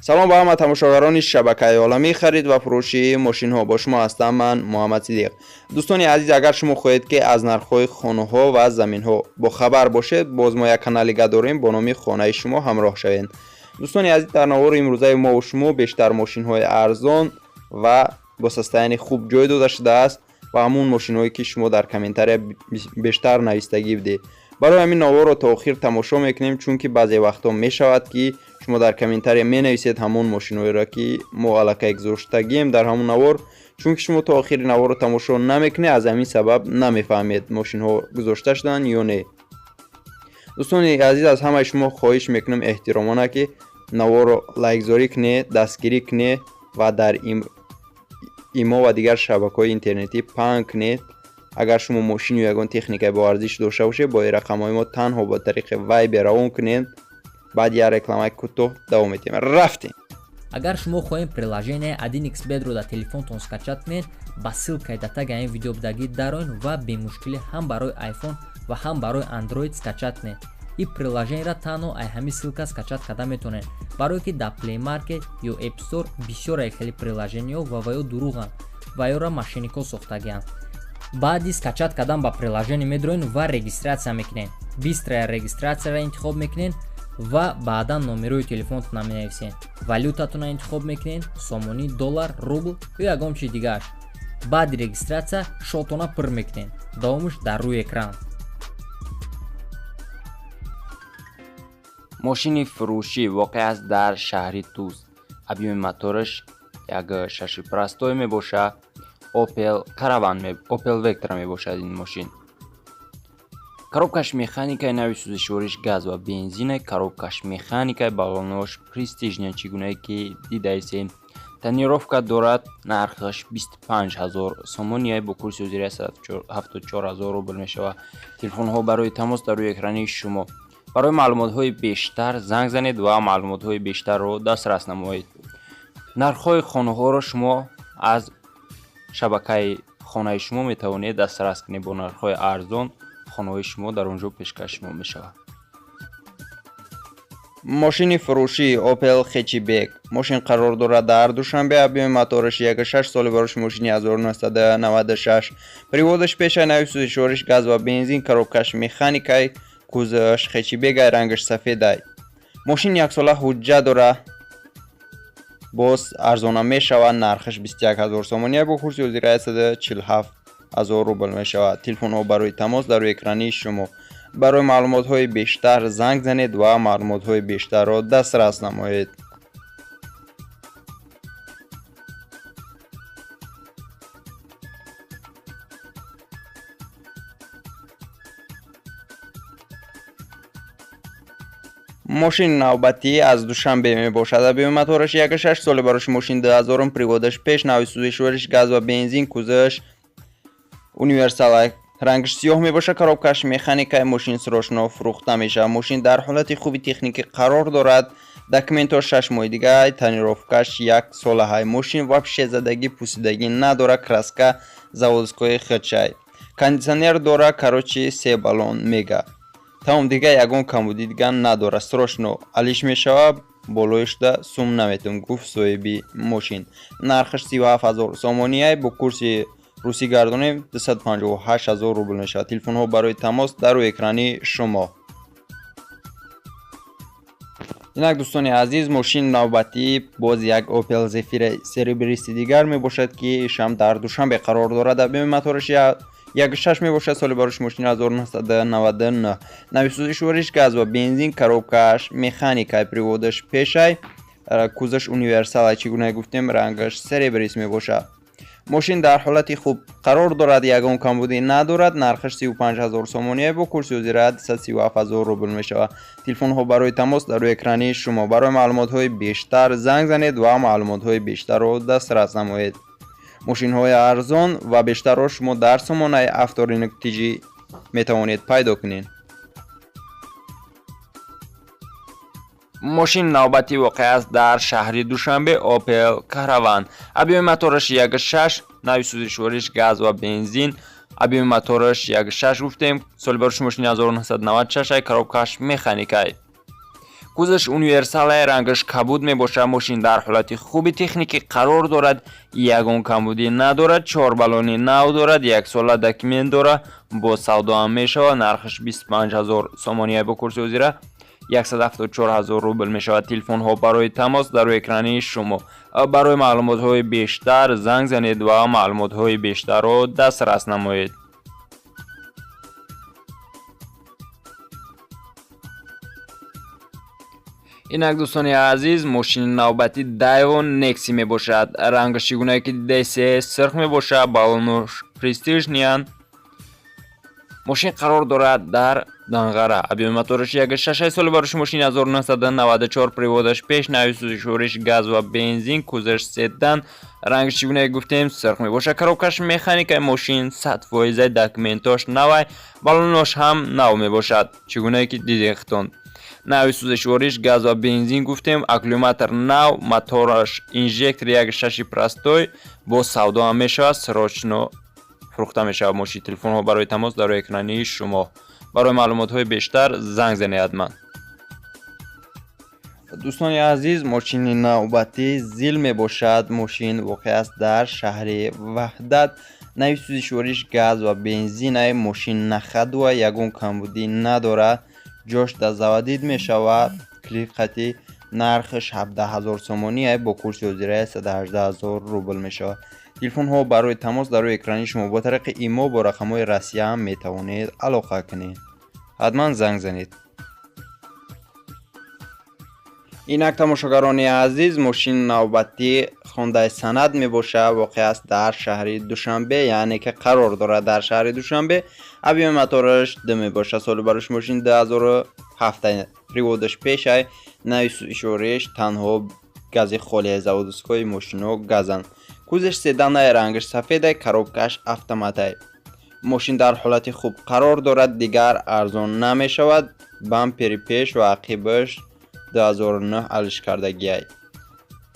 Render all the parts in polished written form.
سلام به همه تماشاگران شبکه عالمی خرید و فروشی ماشین ها. با شما هستم من محمد صدیق. دوستان عزیز، اگر شما خواهید که از نرخ‌های خانه ها و زمین ها با خبر باشید، باز ما یک کانال داریم با نام خانه شما همراه شوید. دوستان عزیز، در نوار امروزه ما و شما بیشتر ماشین های ارزان و با سستین خوب جای داده شده است و همون ماشین هایی که شما در کامنتاری بیشتر نویستگی بده. برای همین نوار رو تا آخر تماشا میکنیم، چون که بعضی وقتا می شود که شما در کامنتاری می نویسید همون ماشینایی را که ما علاقه گذاشتگیم در همون نوار، چون که شما تا آخر نوار رو تماشا نمیکنید، از همین سبب نمیفهمید ماشین ها گذاشته شدن یا نه. دوستان عزیز، از همه شما خواهش میکنم احترامانه که نوار رو لایک زاری کنید، دستگیری کنید و در ایما و دیگر شبکه‌های اینترنتی پنگ کنید. اگر شما ماشین یا یگان تکنیک با ارزش داشته باشه، با رقم‌های ما تنها با طریق وایبر روان کنید. بعد یه رکلام کوتاه دوام میدیم. رفتیم. Agar шумо хоҳем приложение 1xbet-ро дар телефонтон скачат мед, ба ссилкаи дар таги ин видео будагӣ дароин ва бемушкилӣ ҳам барои iPhone ва ҳам барои Android скачат мед. ин приложениеро танҳо ай ҳамин ссилка скачат карда метавонед, барое ки дар Play Market ё App Store бисёр хеле приложениҳо ва ё дурӯғанд ва ёро мошеннико сохтагианд. баъди скачат кардан ба приложение медроин ва регистратсия мекунед. бистрая регистратсияро интихоб мекунед ва баъдан номерои телефонтон менависед. валютатонро интихоб мекунед, сомонӣ, доллар, рубл ё ягон чизи дигар. баъди регистратсия шотона пур мекунед. давомиш дар рӯи экран. мошини фурӯшӣ воқеъ аст дар шаҳри Туз. объеми мотораш 1.6 простой мебошад. Opel Caravan Opel Vectra мебошад ин мошин. коробкаш механикаи нави сӯзишвориш газ ва бензине. коробкаш механикаи баллонош престижне, чӣ гунае ки дидаисем. тонировка дорад. нархаш 25000 сомония бо курси ҳозирӣ 74000 рубл мешавад. телефонҳо барои тамос дар рӯи экрани шумо. барои маълумотҳои бештар занг занед ва маълумотҳои бештарро дастрас намоед. нархҳои хонаҳоро шумо аз шабакаи хонаи шумо метавонед дастрас кунед. бо нархҳои арзон хонаҳои шумо дар онҷо пешкаш шумо мешавад. ماشین فروشی اوپل خچیبک. ماشین قرار دارد در دوشنبه. объем моторش 1.6 سال باش ماشین 1996. приводش پیش نوی سوزشورش گاز و بنزین. коробкаш механикаи кузоваш خچیبک، رنگش سفید. ماشین یک ساله حجت داره. باز ارزانه می شود. نرخش 21000 سومونیه با کورس حاضر 147000 روبل می شود. تلفن ها برای تماس در روی اکرانی شما. برای معلومات های بیشتر زنگ زنید و معلومات های بیشتر را دسترس نمایید. ماشین نوبتی از دوشنبه می باشد. объем моторش 1.6 سال براش ماشین 2000 приводش پیش نوی سوزشورش گاز و بنزین. кузоваш универсал. رنگش سیاه می باشه. коробкаш механикаи ماشین срочно фурӯхта мешавад. ماشین در حالت خوبی تکنیکی قرار دارد. داکументаш 6 моҳи дига. тонировкаш 1 сола. ماشین вообще задагӣ пусидагӣ надора. краска заводскои хачай. кондитсионер дора. короче 3 баллон мега. тамом дига ягон камбудӣ дига надора. срочно алиш мешавад. болоиш да сум наметавон гуфт соҳиби мошин. нархаш 37000 сомония бо курси русӣ гардонем 258000 рубл мешавад. телефонҳо барои тамос дар рӯи экрани шумо. инак достони азиз, мошин навбатӣ боз як Opel Zafira серебристи дигар мебошад ки ишам дар душанбе қарор дорад. объеми мотораш 1.6 мебошад. соли барош мошини 1999. нави сӯзишвориш газ ва бензин. коробкаш механикаи приводаш пешай. кузоваш универсал, чӣ гуна гуфтем, рангаш серебрист мебошад. ماشین در حالت خوب قرار دارد. یگان کمبودی ندارد. نرخش 35000 سومونیه با کورسی حاضر 137000 روبل می شود. تلفن ها برای تماس در روی اکرانی شما. برای معلومات های بیشتر زنگ زنید و معلومات های بیشتر رو دسترس نمایید. ماشین های ارزان و بیشتر رو شما در سامانه авторинок.tg می توانید پیدا کنید. ماشین نوبتی واقع است در شهر دوشنبه. Opel Caravan. объеми мотораш 1.6. нави сӯзишвориш газ ва бензин. объеми мотораш 1.6 гуфтем. соли барош мошини 1996. коробкаш механикаи кузаш универсал आहे, рангаш кабуд мебошад. мошин дар ҳолати хуби техникӣ қарор дорад, ягон камбудӣ надорад, 4 баллони нав дорад, 1 сола документ дорад, бо савдоам мешавад. нархаш 25000 сомония бо курси ҳозира 174000 рубл мешавад. телефонҳо барои тамос дар рӯи экрани шумо. барои маълумотҳои бештар занг занед ва маълумотҳои бештарро дастрас намоед. инак дӯстони азиз, мошини навбати Daiwa Nexi мебошад. рангаши гунае ки дидаи сирх мебошад, баллонош престижниян. мошин қарор дорад дар Данғара. объеми мотораш 1.6 соли бароши мошини 1994, приводаш пеш, нави сӯзишвориш газ ва бензин, кузаш седан. рангаши гунае гуфтем сирх мебошад. коробкаш механикаи мошин 100% документош навай, баллонош ҳам нав мебошад, чӣ гунае ки дидехтон. нави сӯзишвориш газ ва бензин гуфтем, аккумулятор нав, мотораш инжектор 1.6 простой бо савдоам мешавад, срочно фурӯхта мешавад мошин. телефонҳо барои тамос дар рӯи экрани шумо. барои маълумотҳои бештар занг занед ҳатман. дӯстони азиз, мошини навбатӣ зил мебошад. мошин воқеъ аст дар шаҳри ваҳдат. нави сӯзишвориш газ ва бензинаи мошин нахадва, ягон камбудӣ надорад, ҷош дазавадид мешавад. клиқати нархаш 17000 сомония бо курси ҳозира 118000 рубл мешавад. телефонҳо барои тамос дар рӯи экрани шумо. бо тариқи имо бо рақамҳои расия ҳам метавонед алоқа кунед. ҳатман занг занед. инак тамошогарони азиз, мошини навбатӣ хондаи санад мебошад. воқеъ аст дар шаҳри душанбе, яъне ки қарор дорад дар шаҳри душанбе. объеми мотораш 2 мебошад. соли бароши мошин 2007, приводаш пешай. нави сӯзишвориш танҳо гази холияи заводскои мошино газанд. кузаш седанай, рангаш сафедай, коробкаш автоматай. мошин дар ҳолати хуб қарор дорад, дигар арзон намешавад. бампери пеш ва ақибаш 2009 алишкардагиай.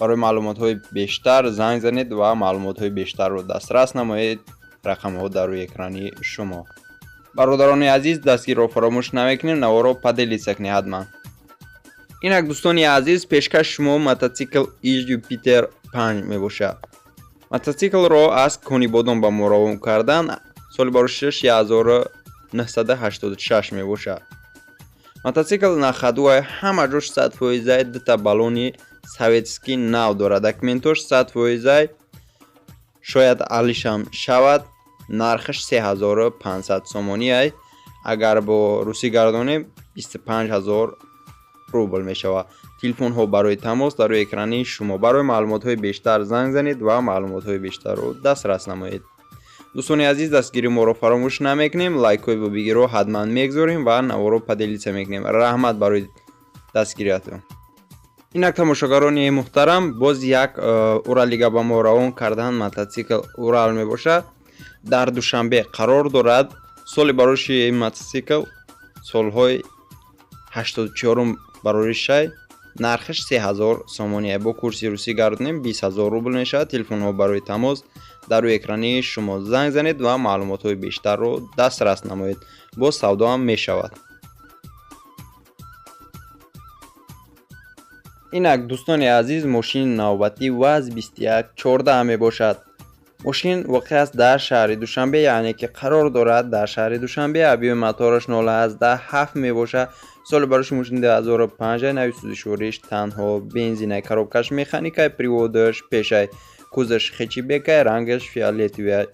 барои маълумотҳои бештар занг занед ва маълумотҳои бештарро дастрас намоед. рақамҳо дар рӯи экрани шумо. бародарони азиз, дастгирро фаромӯш намекунед, наворо поделиться кунед ҳатман. инак дӯстони азиз, пешкаш шумо мототсикл Jupiter 5 мебошад. мототсиклро аз кони бодом ба мо равон кардан. соли барошиш 1986 мебошад. мототсикл нахадуай, ҳама ҷош 100% дута баллони советский нав дорад. документош 100%, шояд алишам шавад. нархаш 3500 сомония, агар бо русӣ гардонем 25000 рубл мешавад. телефонҳо барои тамос дар рӯи экрани шумо. барои маълумотҳои бештар занг занед ва маълумотҳои бештарро дастрас намоед. дӯстони азиз, дастгири моро фаромӯш намекунем, лайкҳои бобигиро ҳатман мегзорем ва наворо поделиться мекунем. раҳмат барои дастгириятон. инак тамошогарони муҳтарам, боз як уралига ба мо равон кардан мототсикл урал мебошад. дар душанбе қарор дорад. соли бароши мототсикл солҳои 84 бароришай. нархаш 3000 сомония бо курси русӣ гардонем 20000 рубл мешавад. телефонҳо барои тамос дар рӯи экрани шумо. занг занед ва маълумотҳои бештарро дастрас намоед. бо савдоам мешавад. инак дӯстони азиз, мошини навбатӣ ВАЗ 2114 мебошад. мошин воқеъ аст дар шаҳри душанбе, яъне ки қарор дорад дар шаҳри душанбе. объеми мотораш 0.7 мебошад. соли бароши мошин 2005, нави сӯзишвориш танҳо бензинай, коробкаш механикай, приводаш пешай, кузаш хечибекай, рангаш фиолетовия.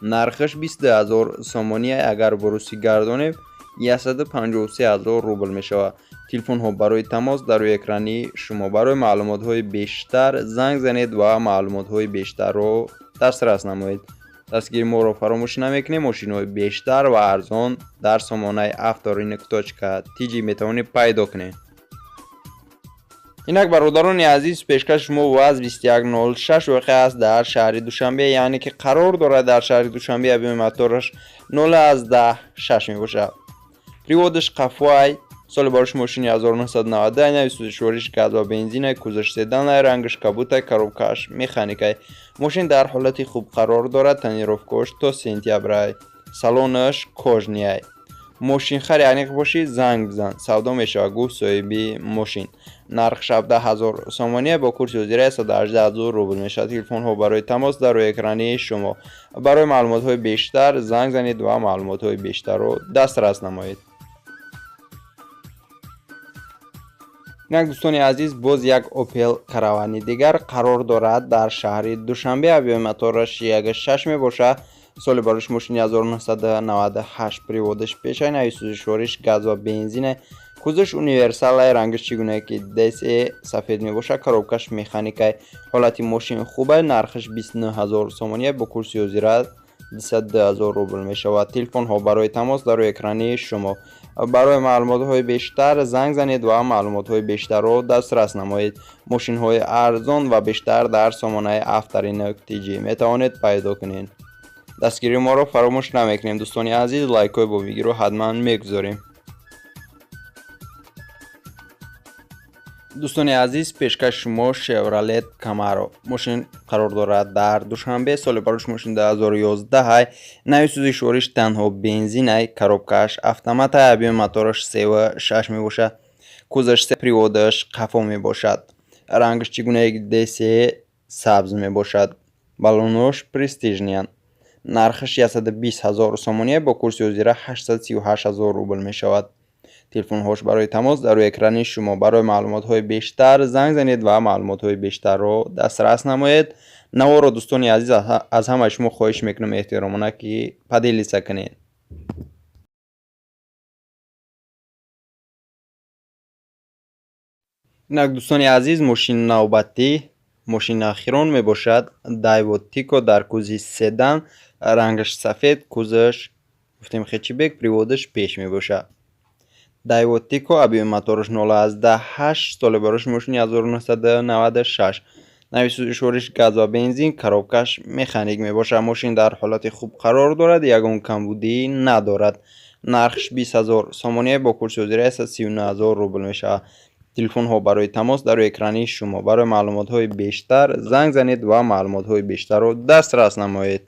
нархаш 22000 сомония, агар бо русӣ гардонем 153000 рубл мешавад. телефонҳо барои тамос дар рӯи экрани шумо. барои маълумотҳои бештар занг занед ва маълумотҳои бештарро дастрас намоед. дастгири моро фаромӯш намекунед. мошинҳои бештар ва арзон дар сомонаи авторинок.tg метавонед пайдо кунед. инак бародарони азиз, пешкаш шумо ВАЗ 2106 воқеъ аст дар шаҳри душанбе, яъне ки қарор дорад дар шаҳри душанбе. объеми мотораш 0.6 мебошад. приводаш қафуай. соли бароши мошини 1990, нави сӯзишвориш газ ва бензинай, кузаш седанай, рангаш кабутай, коробкаш механикай. мошин дар ҳолати хуб қарор дорад. тонировкош то сентябрай. салонаш кожнияй. мошинхари аниқ бошӣ, занг бизан, савдо мешавад, гуфт соҳиби мошин. нарх 17000 сомония бо курси ҳозира 118000 рубл мешавад. телефонҳо барои тамос дар рӯи экрани шумо. барои маълумотҳои бештар занг занед ва маълумотҳои бештарро дастрас намоед. инак дӯстони азиз, боз як Opel каравани дигар қарор дорад дар шаҳри Душанбе. авиои мотораш 1.6 мебошад. соли барош мошини 1998, приводаш пешай, нави сӯзишвориш газ ва бензине, кузаш универсалай, рангаш чӣ гуна ки DSE сафед мебошад, коробкаш механикай, ҳолати мошин хубай, нархаш 29000 сомония бо курси ҳозира 22000 рубл мешавад. телефонҳо барои тамос дар рӯи экрани шумо. барои маълумотҳои бештар занг занед ва маълумотҳои бештарро дастрас намоед. мошинҳои арзон ва бештар дар сомонаи Авторинок.tg метавонед пайдо кунед. дастгирии моро фаромӯш намекунем. дӯстони азиз, лайкҳои бо видеоро ҳатман мегузорем. дӯстони азиз, пешкаш шумо Chevrolet Camaro мошин қарор дорад дар Душанбе. соли барош мошин 2011, нави сӯзишвориш танҳо бензинай, коробкааш автоматай, авиои мотораш 3.6 мебошад, кузаш приводаш қафо мебошад, рангаш чӣ гуна DSE сабз мебошад, баллонош престижниан, нархаш 120000 сомония бо курси ҳозира 838000 рубл мешавад. телефонҳош барои тамос дар рӯи экрани шумо. барои маълумотҳои бештар занг занед ва маълумотҳои бештарро дастрас намоед. наворо дӯстони азиз, аз ҳамаи шумо хоҳиш мекунам эҳтиромона ки поделиса кунед. инак дӯстони азиз, мошини навбатӣ, мошини ахирон мебошад Daewoo Tico дар кӯзи седан, рангаш сафед, кӯзаш гуфтем хечибек, приводаш пеш мебошад. Daewoo Tico, авиои мотораш 0.8, соли барош мошини 1996, нави сӯзишвориш газ ва бензин, коробкаш механик мебошад. мошин дар ҳолати хуб қарор дорад, ягон камбудӣ надорад. нархш 20000 сомония бо курси ҳозира 39000 рубл мешавад. телефонҳо барои тамос дар рӯи экрани шумо. барои маълумотҳои бештар занг занед ва маълумотҳои бештарро дастрас намоед.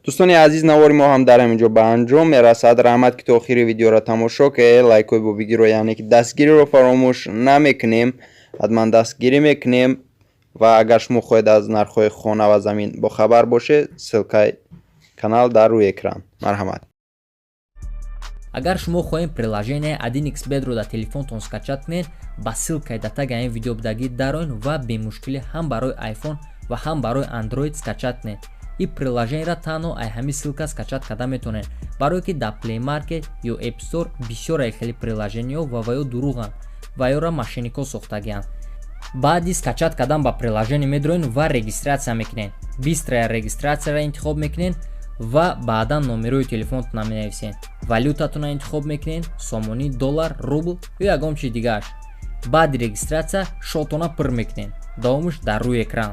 дӯстони азиз, навори мо ҳам дар ҳаминҷо ба анҷом мерасад. раҳмат ки то охири видеоро тамошо кардед. лайкҳои бо видеоро, яъне ки дастгириро фаромӯш намекунем. ҳатман дастгирӣ мекунем ва агар шумо хоҳед аз нархҳои хона ва замин бохабар бошед, ссилкаи канал дар рӯи экран. марҳамат. агар шумо хоҳем приложение 1xbet-ро дар телефонтон скачат кунед, ба ссилкаи дар таги ин видео будагӣ дароин ва бемушкилӣ ҳам барои iPhone ва ҳам барои Android скачат кунед. ин приложениеро танҳо ай ҳамин ссилка скачат карда метавонед, барое ки дар Play Market ё App Store бисёр хели приложениҳо ва ё дурӯғанд ва ёро мошеннико сохтагианд. баъди скачат кардан ба приложение медроен ва регистратсия мекунед. бистрая регистратсияро интихоб мекунед ва баъдан номерои телефонтона менависед. валютатона интихоб мекунед, сомонӣ, доллар, рубл ё ягон чиз дигааш. баъди регистратсия шотона пур мекунед. давомиш дар рӯи экран.